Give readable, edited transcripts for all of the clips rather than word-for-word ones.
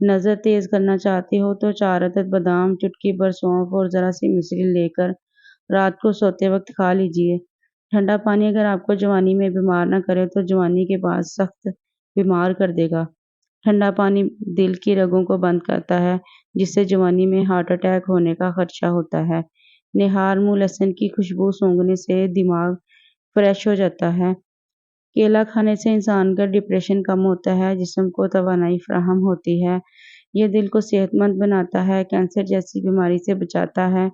نظر تیز کرنا چاہتے ہو تو 4 عدد بادام، چٹکی بھر سونف اور ذرا سی مصری لے کر رات کو سوتے وقت کھا لیجیے۔ ٹھنڈا پانی اگر آپ کو جوانی میں بیمار نہ کرے تو جوانی کے بعد سخت بیمار کر دے گا۔ ٹھنڈا پانی دل کی رگوں کو بند کرتا ہے، جس سے جوانی میں ہارٹ اٹیک ہونے کا خدشہ ہوتا ہے۔ نہار منہ لہسن کی خوشبو سونگھنے سے دماغ فریش ہو جاتا ہے۔ کیلا کھانے سے انسان کا ڈپریشن کم ہوتا ہے، جسم کو توانائی فراہم ہوتی ہے۔ یہ دل کو صحت مند بناتا ہے، کینسر جیسی بیماری سے بچاتا ہے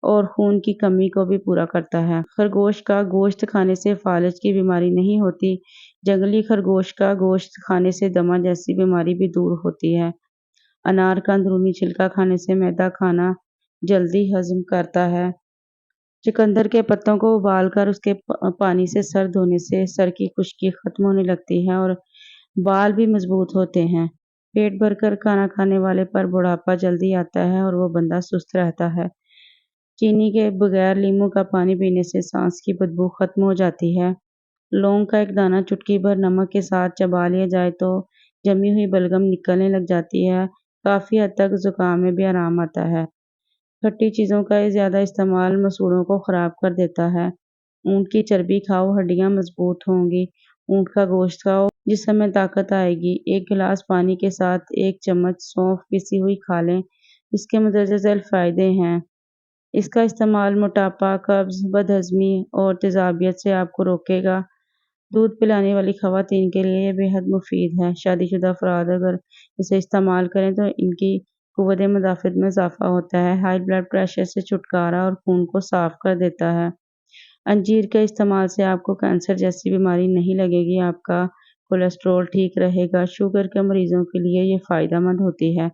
اور خون کی کمی کو بھی پورا کرتا ہے۔ خرگوش کا گوشت کھانے سے فالج کی بیماری نہیں ہوتی۔ جنگلی خرگوش کا گوشت کھانے سے دمہ جیسی بیماری بھی دور ہوتی ہے۔ انار کا اندرونی چھلکا کھانے سے معدہ کھانا جلدی ہضم کرتا ہے۔ چقندر کے پتوں کو ابال کر اس کے پانی سے سر دھونے سے سر کی خشکی ختم ہونے لگتی ہے اور بال بھی مضبوط ہوتے ہیں۔ پیٹ بھر کر کھانا کھانے والے پر بڑھاپا جلدی آتا ہے اور وہ بندہ سست رہتا ہے۔ چینی کے بغیر لیموں کا پانی پینے سے سانس کی بدبو ختم ہو جاتی ہے۔ لونگ کا ایک دانہ چٹکی بھر نمک کے ساتھ چبا لیا جائے تو جمی ہوئی بلغم نکلنے لگ جاتی ہے۔ کافی حد تک زکام میں بھی آرام آتا ہے۔ کھٹی چیزوں کا زیادہ استعمال مسوڑھوں کو خراب کر دیتا ہے۔ اونٹ کی چربی کھاؤ، ہڈیاں مضبوط ہوں گی۔ اونٹ کا گوشت کھاؤ، جسم میں طاقت آئے گی۔ 1 گلاس پانی کے ساتھ 1 چمچ سونف پیسی ہوئی کھا لیں۔ اس کے مندرجہ ذیل فائدے ہیں۔ اس کا استعمال موٹاپا، قبض، بد ہضمی اور تیزابیت سے آپ کو روکے گا۔ دودھ پلانے والی خواتین کے لیے یہ بے حد مفید ہے۔ شادی شدہ افراد اگر اسے استعمال کریں تو ان کی قوت مدافعت میں اضافہ ہوتا ہے، ہائی بلڈ پریشر سے چھٹکارا اور خون کو صاف کر دیتا ہے۔ انجیر کے استعمال سے آپ کو کینسر جیسی بیماری نہیں لگے گی، آپ کا کولیسٹرول ٹھیک رہے گا۔ شوگر کے مریضوں کے لیے یہ فائدہ مند ہوتی ہے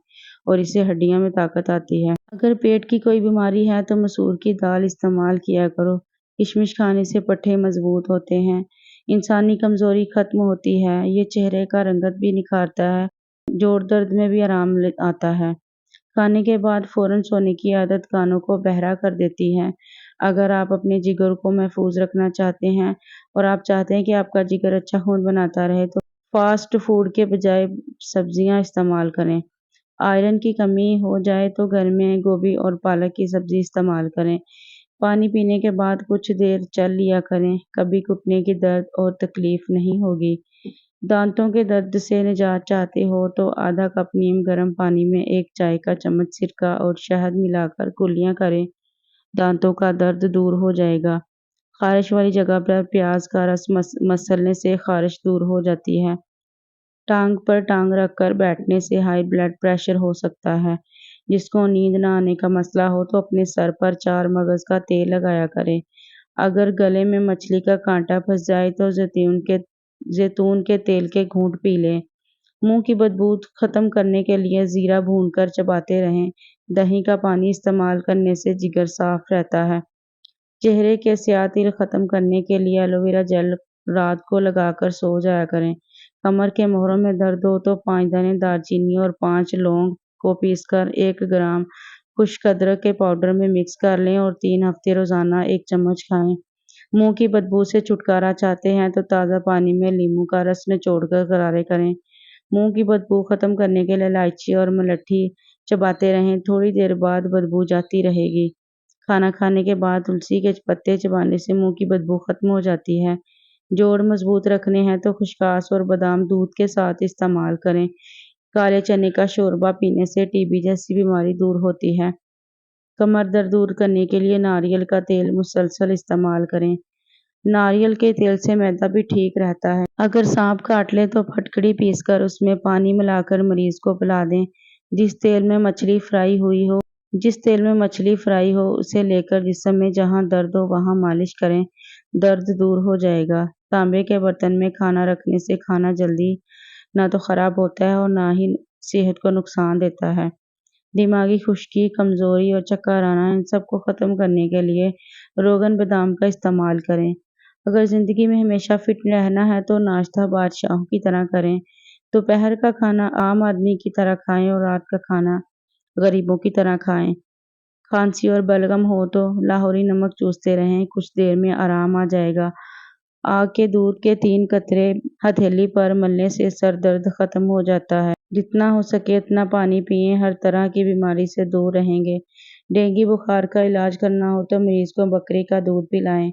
اور اس سے ہڈیوں میں طاقت آتی ہے۔ اگر پیٹ کی کوئی بیماری ہے تو مسور کی دال استعمال کیا کرو۔ کشمش کھانے سے پٹھے مضبوط ہوتے ہیں، انسانی کمزوری ختم ہوتی ہے، یہ چہرے کا رنگت بھی نکھارتا ہے، جوڑ درد میں بھی آرام آتا ہے۔ کھانے کے بعد فوراً سونے کی عادت کانوں کو بہرا کر دیتی ہے۔ اگر آپ اپنے جگر کو محفوظ رکھنا چاہتے ہیں اور آپ چاہتے ہیں کہ آپ کا جگر اچھا خون بناتا رہے تو فاسٹ فوڈ کے بجائے سبزیاں استعمال کریں۔ آئرن کی کمی ہو جائے تو گھر میں گوبھی اور پالک کی سبزی استعمال کریں۔ پانی پینے کے بعد کچھ دیر چل لیا کریں، کبھی گھٹنے کی درد اور تکلیف نہیں ہوگی۔ دانتوں کے درد سے نجات چاہتے ہو تو آدھا کپ نیم گرم پانی میں 1 چائے کا چمچ سرکہ اور شہد ملا کر کلیاں کریں، دانتوں کا درد دور ہو جائے گا۔ خارش والی جگہ پر پیاز کا رس مسلنے سے خارش دور ہو جاتی ہے۔ ٹانگ پر ٹانگ رکھ کر بیٹھنے سے ہائی بلڈ پریشر ہو سکتا ہے۔ جس کو نیند نہ آنے کا مسئلہ ہو تو اپنے سر پر 4 مگز کا تیل لگایا کریں۔ اگر گلے میں مچھلی کا کانٹا پھنس جائے تو زیتون کے تیل کے گھونٹ پی لیں۔ منہ کی بدبو ختم کرنے کے لیے زیرہ بھون کر چباتے رہیں۔ دہی کا پانی استعمال کرنے سے جگر صاف رہتا ہے۔ چہرے کے سیاہ تل ختم کرنے کے لیے ایلو ویرا جیل رات کو لگا کر سو جایا کریں۔ کمر کے موہروں میں درد ہو تو 5 دانے دار چینی اور 5 لونگ کو پیس کر 1 گرام خشک ادرک کے پاؤڈر میں مکس کر لیں اور 3 ہفتے روزانہ 1 چمچ کھائیں۔ منہ کی بدبو سے چھٹکارا چاہتے ہیں تو تازہ پانی میں لیموں کا رس نچوڑ کر غرارے کریں۔ منہ کی بدبو ختم کرنے کے لیے الائچی اور ملٹھی چباتے رہیں، تھوڑی دیر بعد بدبو جاتی رہے گی۔ کھانا کھانے کے بعد تلسی کے پتے چبانے سے منہ کی بدبو ختم ہو جاتی ہے۔ جوڑ مضبوط رکھنے ہیں تو خسکاس اور بادام دودھ کے ساتھ استعمال کریں۔ کالے چنے کا شوربہ پینے سے ٹی بی جیسی بیماری دور ہوتی ہے۔ کمر درد دور کرنے کے لیے ناریل کا تیل مسلسل استعمال کریں۔ ناریل کے تیل سے معدہ بھی ٹھیک رہتا ہے۔ اگر سانپ کاٹ لے تو پھٹکڑی پیس کر اس میں پانی ملا کر مریض کو پلا دیں۔ جس تیل میں مچھلی فرائی ہو اسے لے کر جسم میں جہاں درد ہو وہاں مالش کریں، درد دور ہو جائے گا۔ تانبے کے برتن میں کھانا رکھنے سے کھانا جلدی نہ تو خراب ہوتا ہے اور نہ ہی صحت کو نقصان دیتا ہے۔ دماغی خشکی، کمزوری اور چکر آنا، ان سب کو ختم کرنے کے لیے روغن بادام کا استعمال کریں۔ اگر زندگی میں ہمیشہ فٹ رہنا ہے تو ناشتہ بادشاہوں کی طرح کریں۔ دوپہر کا کھانا عام آدمی کی طرح کھائیں اور رات کا کھانا غریبوں کی طرح کھائیں۔ کھانسی اور بلغم ہو تو لاہوری نمک چوستے رہیں، کچھ دیر میں آرام آ جائے گا۔ آگ کے دودھ کے 3 قطرے ہتھیلی پر ملنے سے سر درد ختم ہو جاتا ہے۔ جتنا ہو سکے اتنا پانی پئیں، ہر طرح کی بیماری سے دور رہیں گے۔ ڈینگی بخار کا علاج کرنا ہو تو مریض کو بکری کا دودھ پلائیں۔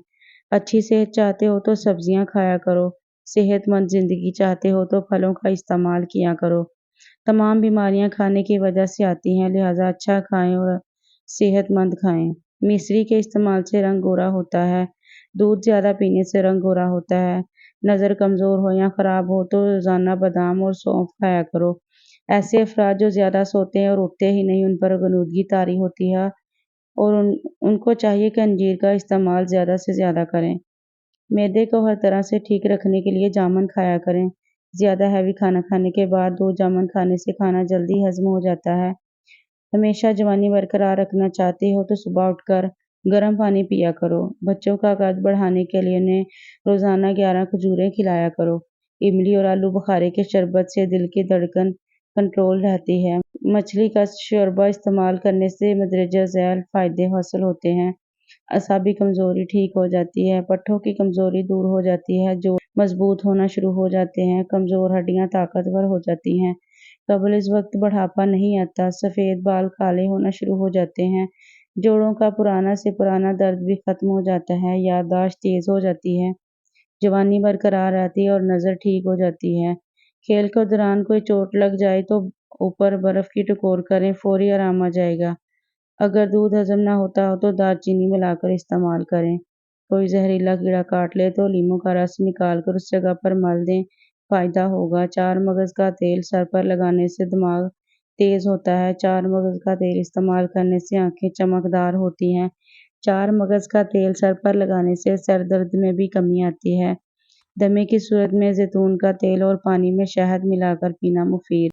اچھی صحت چاہتے ہو تو سبزیاں کھایا کرو۔ صحت مند زندگی چاہتے ہو تو پھلوں کا استعمال کیا کرو۔ تمام بیماریاں کھانے کی وجہ سے آتی ہیں، لہٰذا اچھا کھائیں اور صحت مند کھائیں۔ مصری کے استعمال سے رنگ گورا ہوتا ہے۔ دودھ زیادہ پینے سے رنگ گورا ہوتا ہے۔ نظر کمزور ہو یا خراب ہو تو روزانہ بادام اور سونف کھایا کرو۔ ایسے افراد جو زیادہ سوتے ہیں اور اٹھتے ہی نہیں، ان پر غنودگی طاری ہوتی ہے اور ان کو چاہیے کہ انجیر کا استعمال زیادہ سے زیادہ کریں۔ معدے کو ہر طرح سے ٹھیک رکھنے کے لیے جامن کھایا کریں۔ زیادہ ہیوی کھانا کھانے کے بعد 2 جامن کھانے سے کھانا جلدی ہضم ہو جاتا ہے۔ ہمیشہ جوانی برقرار رکھنا چاہتے ہو تو صبح اٹھ کر گرم پانی پیا کرو۔ بچوں کا قد بڑھانے کے لیے انہیں روزانہ 11 کھجوریں کھلایا کرو۔ املی اور آلو بخارے کے شربت سے دل کی دھڑکن کنٹرول رہتی ہے۔ مچھلی کا شوربہ استعمال کرنے سے مندرجہ ذیل فائدے حاصل ہوتے ہیں۔ اعصابی کمزوری ٹھیک ہو جاتی ہے۔ پٹھوں کی کمزوری دور ہو جاتی ہے۔ جوڑ مضبوط ہونا شروع ہو جاتے ہیں۔ کمزور ہڈیاں طاقتور ہو جاتی ہیں۔ قبل اس وقت بڑھاپا نہیں آتا۔ سفید بال کالے ہونا شروع ہو جاتے ہیں۔ جوڑوں کا پرانا سے پرانا درد بھی ختم ہو جاتا ہے۔ یادداشت تیز ہو جاتی ہے۔ جوانی برقرار رہتی ہے اور نظر ٹھیک ہو جاتی ہے۔ کھیل کے دوران کوئی چوٹ لگ جائے تو اوپر برف کی ٹکور کریں، فوری آرام آ جائے گا۔ اگر دودھ ہضم نہ ہوتا ہو تو دار چینی ملا کر استعمال کریں۔ کوئی زہریلا کیڑا کاٹ لے تو لیموں کا رس نکال کر اس جگہ پر مل دیں، فائدہ ہوگا۔ 4 مغز کا تیل سر پر لگانے سے دماغ تیز ہوتا ہے۔ 4 مغز کا تیل استعمال کرنے سے آنکھیں چمکدار ہوتی ہیں۔ 4 مغز کا تیل سر پر لگانے سے سر درد میں بھی کمی آتی ہے۔ دمے کی صورت میں زیتون کا تیل اور پانی میں شہد ملا کر پینا مفید